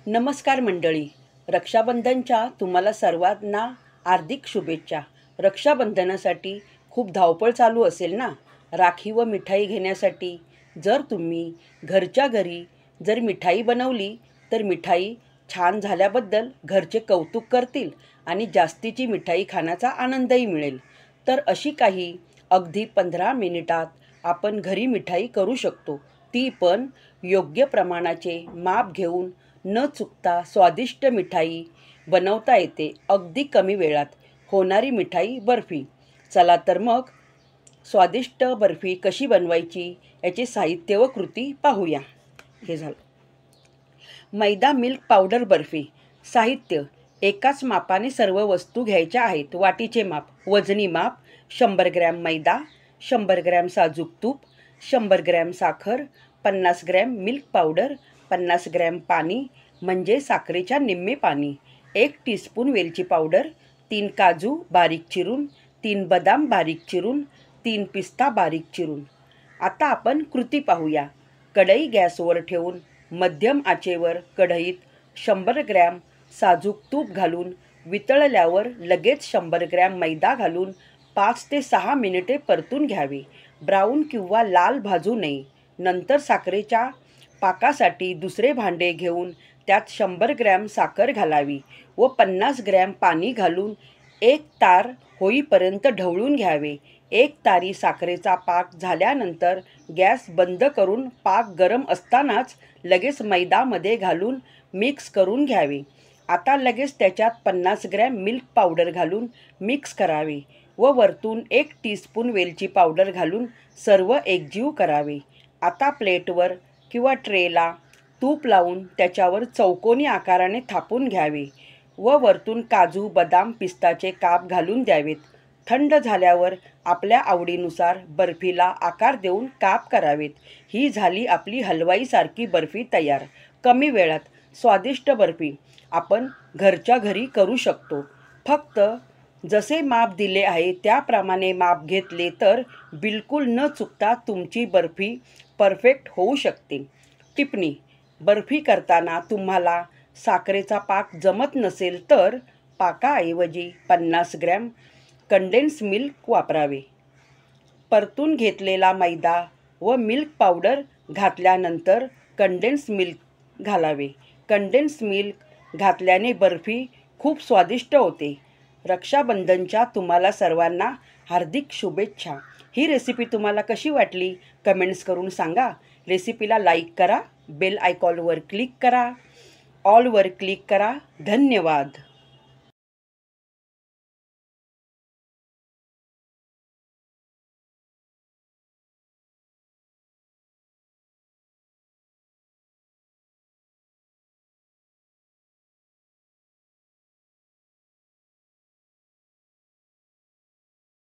नमस्कार मंडळी. रक्षाबंधनच्या तुम्हाला सर्वांना हार्दिक शुभेच्छा. रक्षाबंधनासाठी खूप धावपळ चालू असेल ना, राखी व मिठाई घेण्यासाठी. जर तुम्ही घरच्या घरी जर मिठाई बनवली तर मिठाई छान झाल्याबद्दल घरचे कौतुक करतील आणि जास्तीची मिठाई खाण्याचा आनंदही मिळेल. तर अशी काही अगदी 15 मिनिटात आपण घरी मिठाई करू शकतो. ती पण योग्य प्रमाणाचे माप घेऊन न चुकता स्वादिष्ट मिठाई बनवता येते अगदी कमी वेळात. होणारी मिठाई बर्फी. चला तर मग स्वादिष्ट बर्फी कशी बनवायची याचे साहित्य व कृती पाहूया. हे झालं. मैदा मिल्क पावडर बर्फी. साहित्य: एकाच मापाने सर्व वस्तू घ्यायच्या आहेत. वाटीचे माप: वजनी माप 100 ग्रॅम मैदा, 100 ग्रॅम साजूक तूप, 100 ग्रॅम साखर, 50 ग्रॅम मिल्क पावडर, 50 ग्रॅम पाणी म्हणजे साखरेच्या निम्मे पाणी, 1 टीस्पून वेलची पावडर, 3 काजू बारीक चिरून, 3 बदाम बारीक चिरून, 3 पिस्ता बारीक चिरून. आता आपण कृती पाहूया. कढई गॅसवर ठेवून मध्यम आचेवर कढईत 100 ग्रॅम साजूक तूप घालून वितळल्यावर लगेच 100 ग्रॅम मैदा घालून 5 ते 6 मिनिटे परतून घ्यावे. ब्राऊन किंवा लाल भाजू नये. नंतर साखरेच्या पाकासाठी दुसरे भांडे घेऊन त्यात 100 ग्रॅम साखर घालावी व 50 ग्रॅम पाणी घालून एक तार होईपर्यंत ढवळून घ्यावे. एक तारी साखरेचा पाक झाल्यानंतर गॅस बंद करून पाक गरम असतानाच लगेच मैदामध्ये घालून मिक्स करून घ्यावे. आता लगेच त्याच्यात 50 ग्रॅम मिल्क पावडर घालून मिक्स करावे व वरतून 1 टीस्पून वेलची पावडर घालून सर्व एकजीव करावे. आता प्लेटवर किंवा ट्रेला तूप लावून त्याच्यावर चौकोनी आकाराने थापून घ्यावे व वरतून काजू बदाम पिस्ताचे काप घालून द्यावेत. थंड झाल्यावर आपल्या आवडीनुसार बर्फीला आकार देऊन काप करावेत. ही झाली आपली हलवाईसारखी बर्फी तयार. कमी वेळात स्वादिष्ट बर्फी आपण घरच्या घरी करू शकतो. फक्त जसे माप दिले आहे त्याप्रमाणे माप घेतले तर बिलकुल न चुकता तुमची बर्फी परफेक्ट होऊ शकते. टिप्पणी: बर्फी करताना तुम्हाला साखरेचा पाक जमत नसेल तर पाकाऐवजी 50 ग्रॅम कंडेन्स मिल्क वापरावे. परतून घेतलेला मैदा व मिल्क पावडर घातल्यानंतर कंडेन्स मिल्क घालावे. कंडेन्स मिल्क घातल्याने बर्फी खूप स्वादिष्ट होते. रक्षाबंधनच्या तुम्हाला सर्वांना हार्दिक शुभेच्छा. ही रेसिपी तुम्हाला कशी वाटली कमेंट्स करून सांगा. रेसिपीला लाईक करा, बेल आयकॉनवर क्लिक करा, ऑलवर क्लिक करा. धन्यवाद.